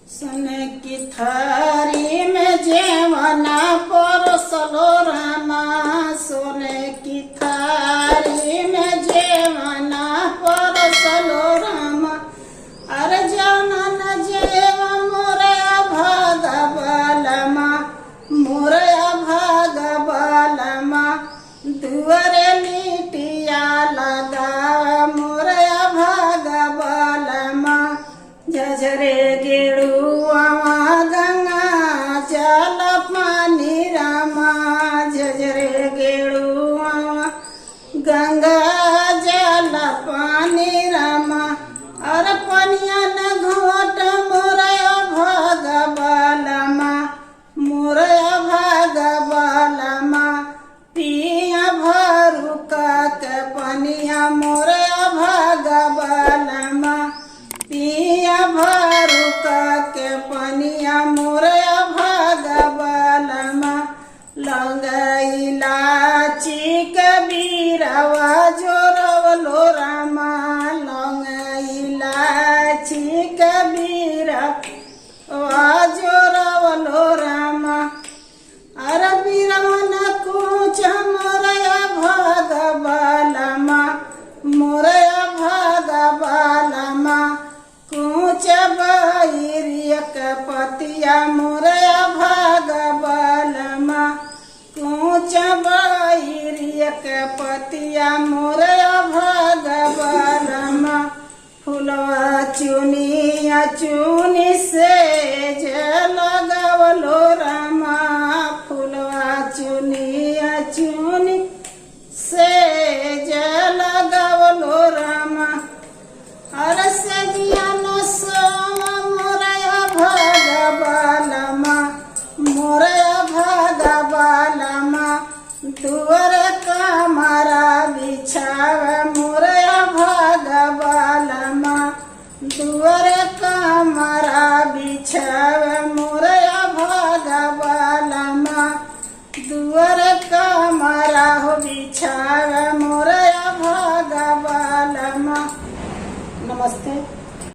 सोने की थारी में जेवना परोसलो रामा, सोने की थारी में जेवना परोसलो रामा। अरे जाना न जेव मोरे भागा बालमा, मोरे भागा बालमा। दुआरे लिटिया लगा मोरे भागा बालमा। झझरे गेड़ुआ गंगा जल पानी रामा, झझरे गेड़ुआ गंगा जल पानी रामा। अरे पनिया न घोट मोरया भाग बालमा, मोरया भाग बालमा। पिया भरू के पनिया मोरया भाग बालमा, पिया भरू के पनिया मोरया भाग बालमा। लौंग इलाची कबीरवा जोरवलो रामा, लौंग इलाची कबीरवा जोरवलो रामा। अरे बीरवन कूच मोरया भाग बालमा, मोरया भाग बालमा। कूच बैरियक पतिया मोरया भाग बालमा, कूच बैरियक पतिया मोरया भाग बालमा। फुलवा चुनिया चुनी से लगवलो रामा, फुलवा चुनिया चुनी से लगवलो रामा। अरे सजिया न सोमा मोरया भाग बालमा, मोरया भाग बालमा। दुआर कमरा बिछाव मोरया भाग बालमा, दुआर कमरा बिछाव मोरया भाग बालमा। दुआर